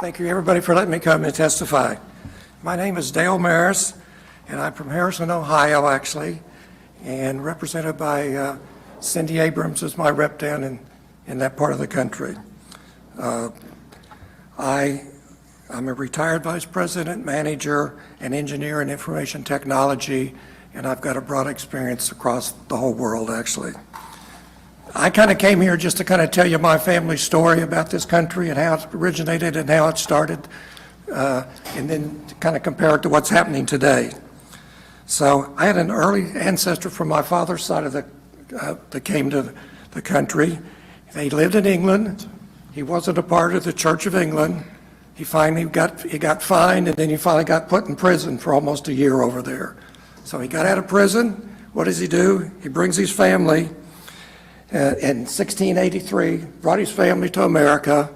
Thank you, everybody, for letting me come and testify. My name is Dale Maris, and I'm from Harrison, Ohio, actually, and represented by Cindy Abrams as my rep down in that part of the country. I'm a retired vice president, manager, and engineer in information technology, and I've got a broad experience across the whole world, actually. I kind of came here just to kind of tell you my family story about this country and how it originated and how it started, and then to kind of compare it to what's happening today. So I had an early ancestor from my father's side of that came to the country. He lived in England. He wasn't a part of the Church of England. He got fined, and then he finally got put in prison for almost a year over there. So he got out of prison. What does he do? He brings his family in 1683, brought his family to America,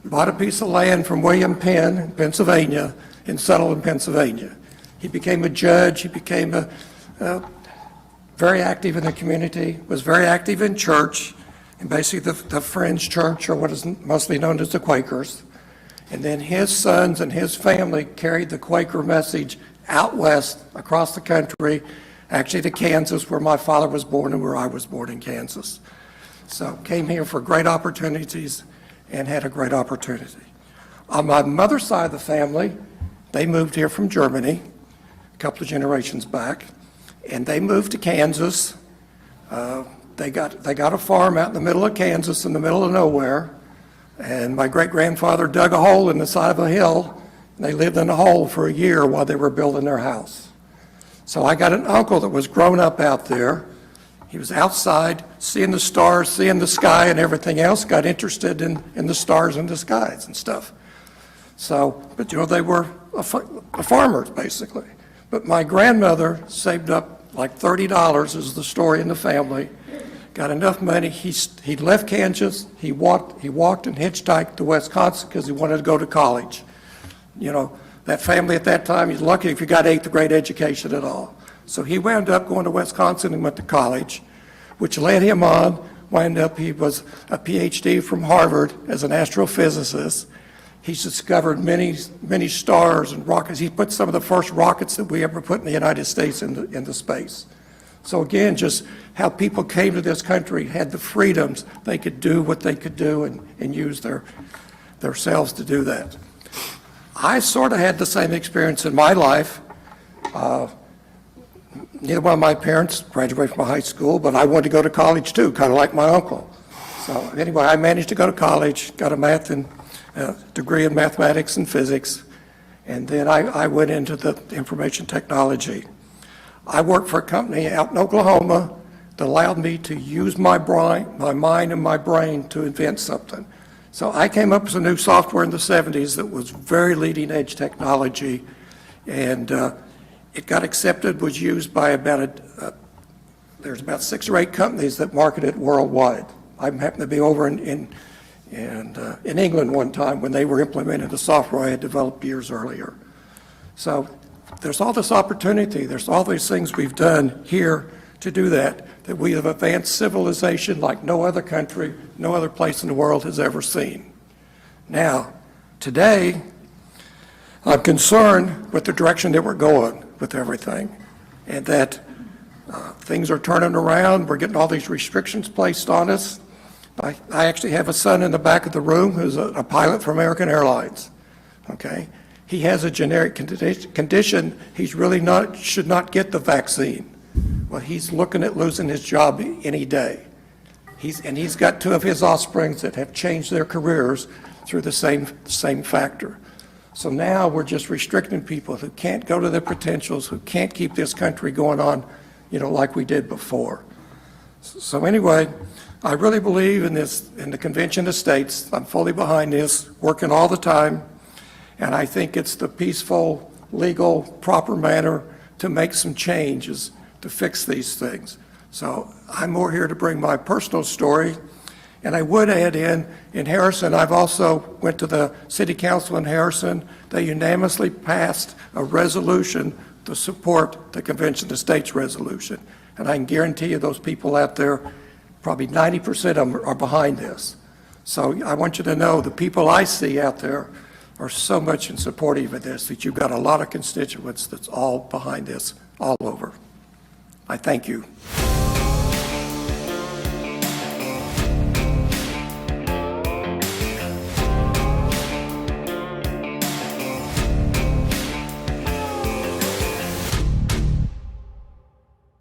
bought a piece of land from William Penn in Pennsylvania, and settled in Pennsylvania. He became a judge. He became very active in the community, was very active in church, and basically the Friends Church, or what is mostly known as the Quakers. And then his sons and his family carried the Quaker message out west across the country, actually to Kansas, where my father was born and where I was born in Kansas. So came here for great opportunities and had a great opportunity. On my mother's side of the family, they moved here from Germany a couple of generations back, and they moved to Kansas. They got a farm out in the middle of Kansas, in the middle of nowhere, and my great-grandfather dug a hole in the side of a hill, and they lived in the hole for a year while they were building their house. So I got an uncle that was grown up out there. He was outside, seeing the stars, seeing the sky and everything else, got interested in the stars and the skies and stuff. So, but they were farmers, basically. But my grandmother saved up like $30 is the story in the family, got enough money. He left Kansas, he walked and hitchhiked to Wisconsin because he wanted to go to college. That family at that time, he's lucky if you got 8th grade education at all. So he wound up going to Wisconsin and went to college, which led him on. He was a PhD from Harvard as an astrophysicist. He's discovered many stars and rockets. He put some of the first rockets that we ever put in the United States into space. So again, just how people came to this country, had the freedoms, they could do what they could do and use their selves to do that. I sort of had the same experience in my life. Neither one of my parents graduated from high school, but I wanted to go to college too, kind of like my uncle. So anyway, I managed to go to college, got a degree in mathematics and physics, and then I went into the information technology. I worked for a company out in Oklahoma that allowed me to use my mind and my brain to invent something. So I came up with a new software in the 70s that was very leading edge technology, and it got accepted, was used by there's about 6 or 8 companies that market it worldwide. I happened to be over in England one time when they were implementing the software I had developed years earlier. So there's all this opportunity, there's all these things we've done here to do that we have advanced civilization like no other country, no other place in the world has ever seen. Now, today, I'm concerned with the direction that we're going with everything, and that things are turning around. We're getting all these restrictions placed on us. I actually have a son in the back of the room who's a pilot for American Airlines, okay? He has a genetic condition. He's really should not get the vaccine. Well, he's looking at losing his job any day. He's got 2 of his offsprings that have changed their careers through the same factor. So now we're just restricting people who can't go to their potentials, who can't keep this country going on, like we did before. So anyway, I really believe in the Convention of States. I'm fully behind this, working all the time, and I think it's the peaceful, legal, proper manner to make some changes to fix these things. So I'm more here to bring my personal story. And I would add in Harrison, I've also went to the city council in Harrison. They unanimously passed a resolution to support the Convention of States resolution. And I can guarantee you those people out there, probably 90% of them are behind this. So I want you to know the people I see out there are so much in supportive of this, that you've got a lot of constituents that's all behind this, all over. I thank you.